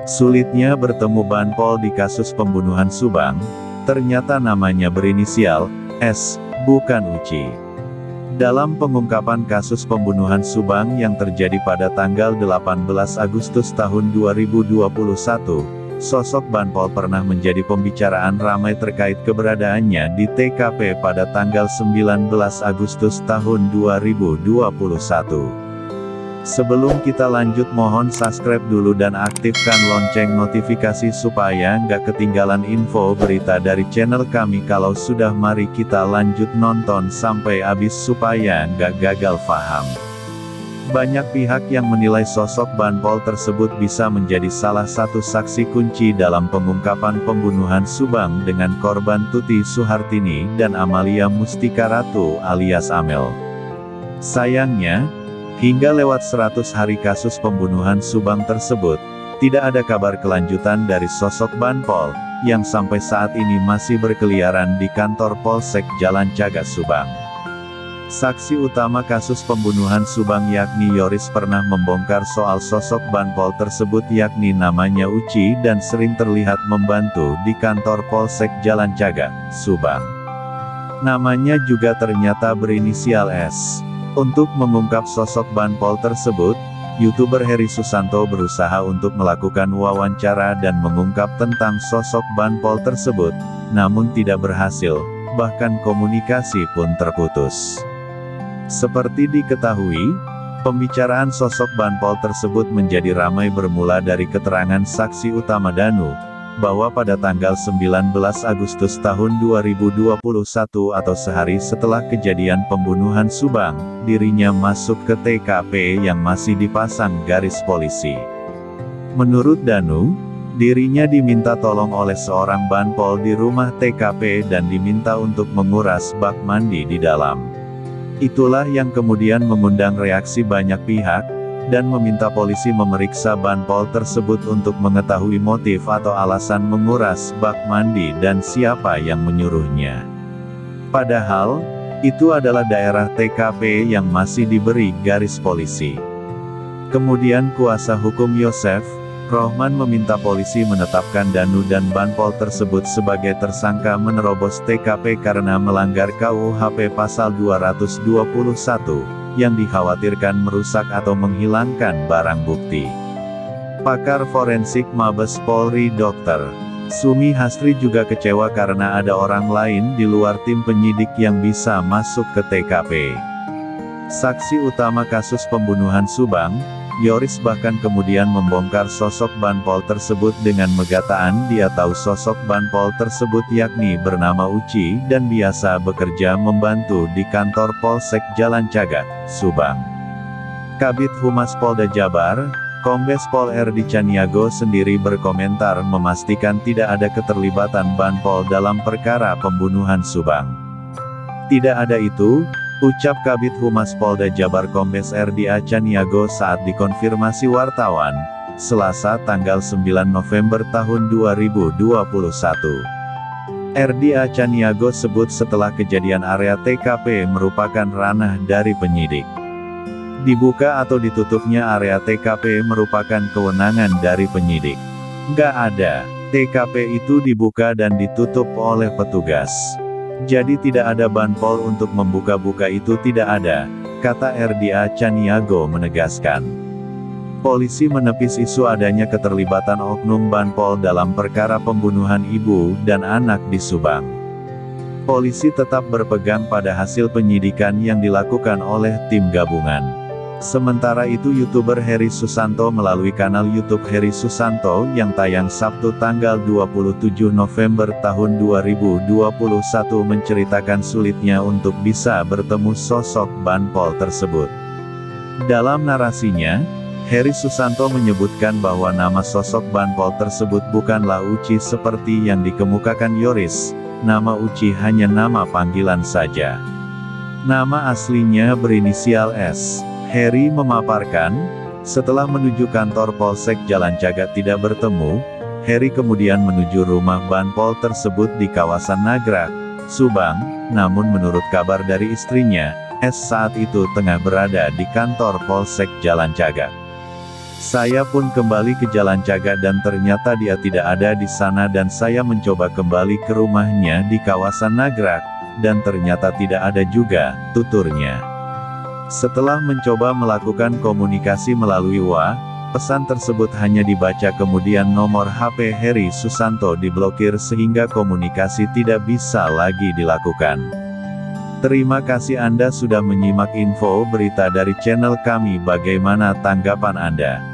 Sulitnya bertemu Banpol di kasus pembunuhan Subang, ternyata namanya berinisial S, bukan Uci. Dalam pengungkapan kasus pembunuhan Subang yang terjadi pada tanggal 18 Agustus tahun 2021, sosok Banpol pernah menjadi pembicaraan ramai terkait keberadaannya di TKP pada tanggal 19 Agustus tahun 2021. Sebelum kita lanjut, mohon subscribe dulu dan aktifkan lonceng notifikasi supaya nggak ketinggalan info berita dari channel kami. Kalau sudah, mari kita lanjut nonton sampai habis supaya nggak gagal paham. Banyak pihak yang menilai sosok Banpol tersebut bisa menjadi salah satu saksi kunci dalam pengungkapan pembunuhan Subang dengan korban Tuti Suhartini dan Amalia Mustika Ratu alias Amel. Sayangnya, hingga lewat 100 hari kasus pembunuhan Subang tersebut, tidak ada kabar kelanjutan dari sosok Banpol, yang sampai saat ini masih berkeliaran di kantor Polsek Jalan Cagak Subang. Saksi utama kasus pembunuhan Subang yakni Yoris pernah membongkar soal sosok Banpol tersebut, yakni namanya Uci dan sering terlihat membantu di kantor Polsek Jalan Cagak, Subang. Namanya juga ternyata berinisial S. Untuk mengungkap sosok Banpol tersebut, YouTuber Heri Susanto berusaha untuk melakukan wawancara dan mengungkap tentang sosok Banpol tersebut, namun tidak berhasil, bahkan komunikasi pun terputus. Seperti diketahui, pembicaraan sosok Banpol tersebut menjadi ramai bermula dari keterangan saksi utama Danu, bahwa pada tanggal 19 Agustus tahun 2021 atau sehari setelah kejadian pembunuhan Subang, dirinya masuk ke TKP yang masih dipasang garis polisi. Menurut Danu, dirinya diminta tolong oleh seorang Banpol di rumah TKP dan diminta untuk menguras bak mandi di dalam. Itulah yang kemudian mengundang reaksi banyak pihak, dan meminta polisi memeriksa Banpol tersebut untuk mengetahui motif atau alasan menguras bak mandi dan siapa yang menyuruhnya. Padahal, itu adalah daerah TKP yang masih diberi garis polisi. Kemudian kuasa hukum Yosef Rohman meminta polisi menetapkan Danu dan Banpol tersebut sebagai tersangka menerobos TKP karena melanggar KUHP pasal 221, yang dikhawatirkan merusak atau menghilangkan barang bukti. Pakar forensik Mabes Polri Dr. Sumi Hasri juga kecewa karena ada orang lain di luar tim penyidik yang bisa masuk ke TKP. Saksi utama kasus pembunuhan Subang, Yoris bahkan kemudian membongkar sosok Banpol tersebut dengan megataan dia tahu sosok Banpol tersebut yakni bernama Uci dan biasa bekerja membantu di kantor Polsek Jalan Cagak, Subang. Kabid Humas Polda Jabar, Kombes Pol Erdi Caniago sendiri berkomentar memastikan tidak ada keterlibatan Banpol dalam perkara pembunuhan Subang. Tidak ada itu, ucap Kabid Humas Polda Jabar Kombes Erdi Caniago saat dikonfirmasi wartawan, Selasa tanggal 9 November tahun 2021. Erdi Caniago sebut setelah kejadian area TKP merupakan ranah dari penyidik. Dibuka atau ditutupnya area TKP merupakan kewenangan dari penyidik. Nggak ada, TKP itu dibuka dan ditutup oleh petugas. Jadi tidak ada Banpol untuk membuka-buka, itu tidak ada, kata Erdi Caniago menegaskan. Polisi menepis isu adanya keterlibatan oknum Banpol dalam perkara pembunuhan ibu dan anak di Subang. Polisi tetap berpegang pada hasil penyidikan yang dilakukan oleh tim gabungan. Sementara itu YouTuber Heri Susanto melalui kanal YouTube Heri Susanto yang tayang Sabtu tanggal 27 November tahun 2021 menceritakan sulitnya untuk bisa bertemu sosok Banpol tersebut. Dalam narasinya, Heri Susanto menyebutkan bahwa nama sosok Banpol tersebut bukanlah Uci seperti yang dikemukakan Yoris, nama Uci hanya nama panggilan saja. Nama aslinya berinisial S. Heri memaparkan, setelah menuju kantor Polsek Jalan Cagak tidak bertemu, Heri kemudian menuju rumah Banpol tersebut di kawasan Nagrak, Subang, namun menurut kabar dari istrinya, S saat itu tengah berada di kantor Polsek Jalan Cagak. Saya pun kembali ke Jalan Cagak dan ternyata dia tidak ada di sana dan saya mencoba kembali ke rumahnya di kawasan Nagrak, dan ternyata tidak ada juga, tuturnya. Setelah mencoba melakukan komunikasi melalui WA, pesan tersebut hanya dibaca kemudian nomor HP Heri Susanto diblokir sehingga komunikasi tidak bisa lagi dilakukan. Terima kasih Anda sudah menyimak info berita dari channel kami. Bagaimana tanggapan Anda?